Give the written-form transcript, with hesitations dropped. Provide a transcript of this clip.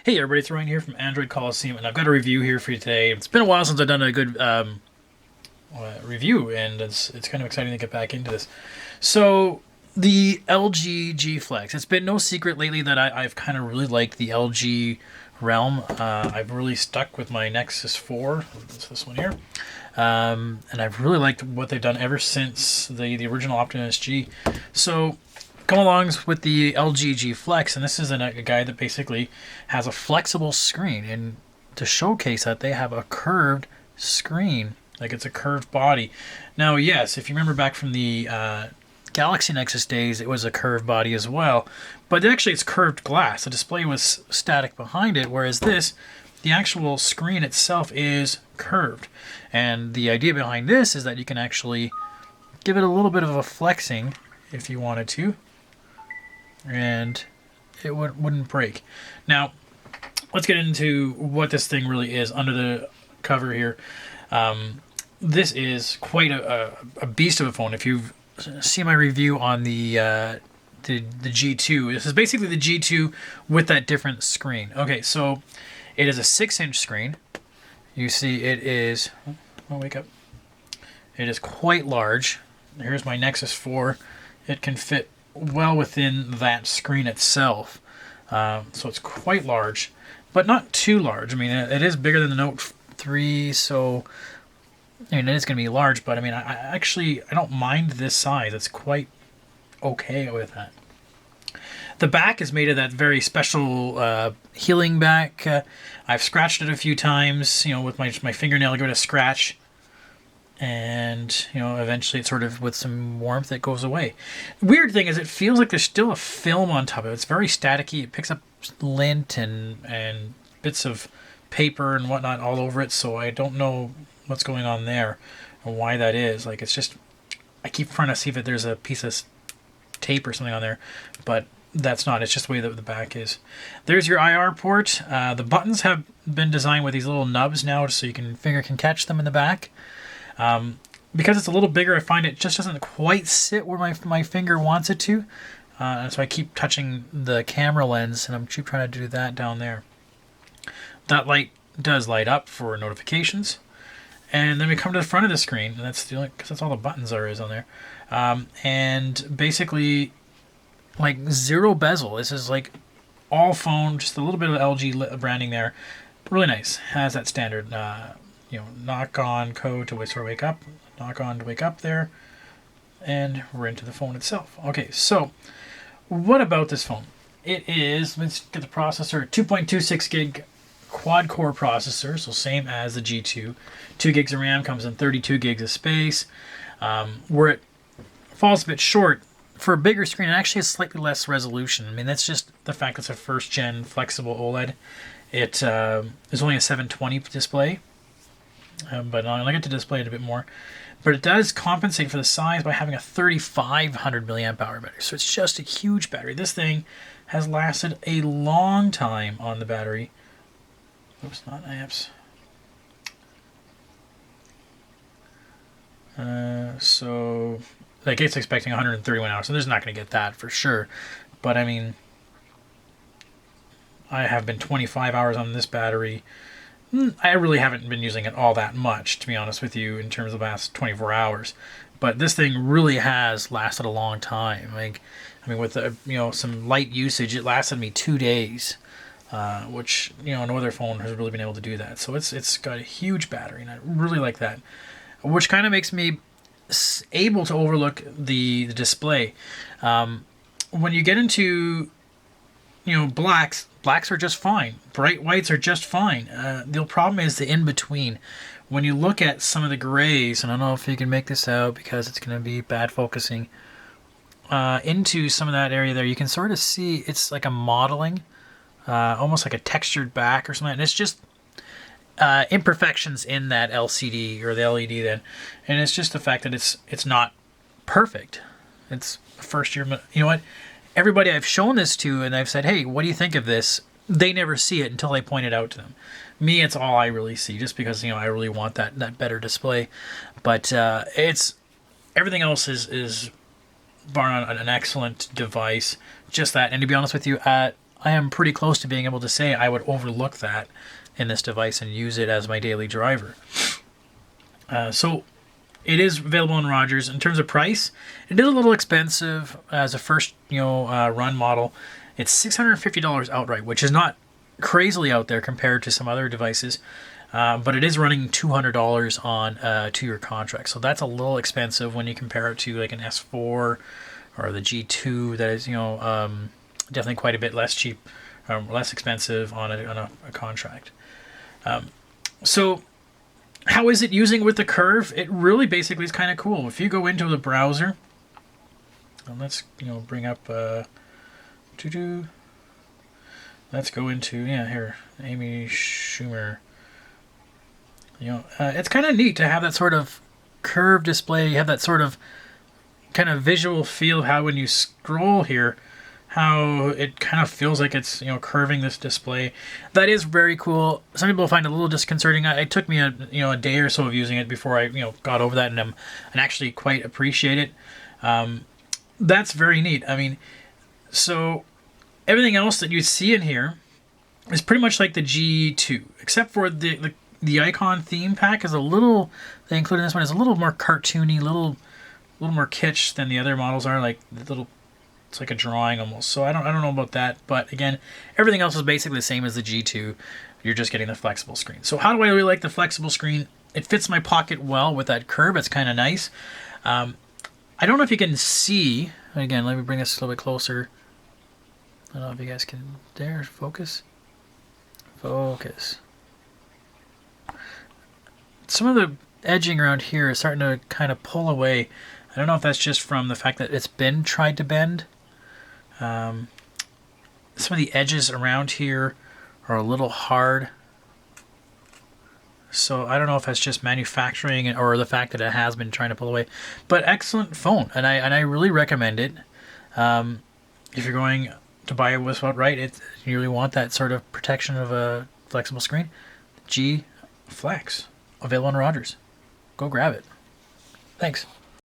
Hey everybody, it's Ryan here from Android Coliseum, and I've got a review here for you today. It's been a while since I've done a good review, and it's kind of exciting to get back into this. So, the LG G Flex. It's been no secret lately that I've kind of really liked the LG realm. I've really stuck with my Nexus 4, it's this one here, and I've really liked what they've done ever since the original Optimus G. So, come along with the LG G Flex, and this is a guy that basically has a flexible screen, and to showcase that, they have a curved screen, like it's a curved body. Now, yes, if you remember back from the Galaxy Nexus days, it was a curved body as well, but actually it's curved glass. The display was static behind it, whereas this, the actual screen itself is curved. And the idea behind this is that you can actually give it a little bit of a flexing if you wanted to, and it wouldn't break. Now, let's get into what this thing really is under the cover here. This is quite a beast of a phone. If you've seen my review on the G2, this is basically the G2 with that different screen. Okay, so it is a 6-inch screen. You see it is, oh, wake up. It is quite large. Here's my Nexus 4. It can fit well within that screen itself. So it's quite large, but not too large. I mean, it is bigger than the Note 3, so I mean, it is going to be large, but I mean, I don't mind this size. It's quite okay with that. The back is made of that very special healing back. I've scratched it a few times, with my fingernail. I give it a scratch, and eventually it sort of, with some warmth, it goes away. The weird thing is it feels like there's still a film on top of it. It's very staticky. It picks up lint and bits of paper and whatnot all over it, so I don't know what's going on there and why that is. Like, it's just, I keep trying to see if there's a piece of tape or something on there, but that's not. It's just the way that the back is. There's your IR port. The buttons have been designed with these little nubs now, so finger can catch them in the back. Because it's a little bigger, I find it just doesn't quite sit where my finger wants it to. So I keep touching the camera lens, and I'm trying to do that down there. That light does light up for notifications. And then we come to the front of the screen, and that's because that's all the buttons is on there. And basically, like, zero bezel. This is like all phone, just a little bit of LG branding there. Really nice. Has that standard, knock on code to wake up, knock on to wake up there, and we're into the phone itself. Okay, so what about this phone? It is, let's get the processor, 2.26 gig quad-core processor, so same as the G2. 2 gigs of RAM, comes in 32 gigs of space. Where it falls a bit short, for a bigger screen, it actually has slightly less resolution. I mean, that's just the fact it's a first-gen flexible OLED. It is only a 720 display, but I get to display it a bit more. But it does compensate for the size by having a 3,500 milliamp hour battery, so it's just a huge battery. This thing has lasted a long time on the battery. Oops, not amps. So, like, it's expecting 131 hours, so there's not going to get that for sure. But I mean, I have been 25 hours on this battery. I really haven't been using it all that much, to be honest with you, in terms of the last 24 hours. But this thing really has lasted a long time. Like, I mean, with some light usage, it lasted me 2 days. Which, no other phone has really been able to do that. So it's got a huge battery, and I really like that. Which kind of makes me able to overlook the display. When you get into, blacks are just fine. Bright whites are just fine. The problem is the in-between. When you look at some of the grays, and I don't know if you can make this out because it's going to be bad focusing, into some of that area there, you can sort of see it's like a modeling. Almost like a textured back or something. And it's just imperfections in that LCD or the LED then. And it's just the fact that it's not perfect. It's first year. You know what? Everybody I've shown this to and I've said, hey, what do you think of this? They never see it until I point it out to them. Me, it's all I really see, just because, I really want that better display. But it's everything else is bar none an excellent device. Just that. And to be honest with you, I am pretty close to being able to say I would overlook that in this device and use it as my daily driver. So it is available in Rogers. In terms of price, it is a little expensive as a first run model. It's $650 outright, which is not crazily out there compared to some other devices. But it is running $200 on a 2-year contract. So that's a little expensive when you compare it to like an S4 or the G2 that is, definitely quite a bit less cheap, less expensive on a contract. So how is it using with the curve? It really basically is kind of cool. If you go into the browser, and let's bring up let's go into here, Amy Schumer. It's kind of neat to have that sort of curved display. You have that sort of kind of visual feel of how when you scroll here, how it kind of feels like it's curving this display. That is very cool. Some people find it a little disconcerting. It took me a day or so of using it before I got over that and actually quite appreciate it. That's very neat. I mean, so everything else that you see in here is pretty much like the G2, except for the icon theme pack is a little, they included in this one, is a little more cartoony, little more kitsch than the other models are. Like the little, it's like a drawing almost. So I don't know about that, but again, everything else is basically the same as the G2. You're just getting the flexible screen. So how do I really like the flexible screen? It fits my pocket well with that curve. It's kind of nice. I don't know if you can see. Again, let me bring this a little bit closer. I don't know if you guys can. There, focus. Focus. Some of the edging around here is starting to kind of pull away. I don't know if that's just from the fact that it's been tried to bend. Some of the edges around here are a little hard. So I don't know if that's just manufacturing or the fact that it has been trying to pull away. But excellent phone, and I really recommend it. If you're going to buy this outright, you really want that sort of protection of a flexible screen. G Flex. Available on Rogers. Go grab it. Thanks.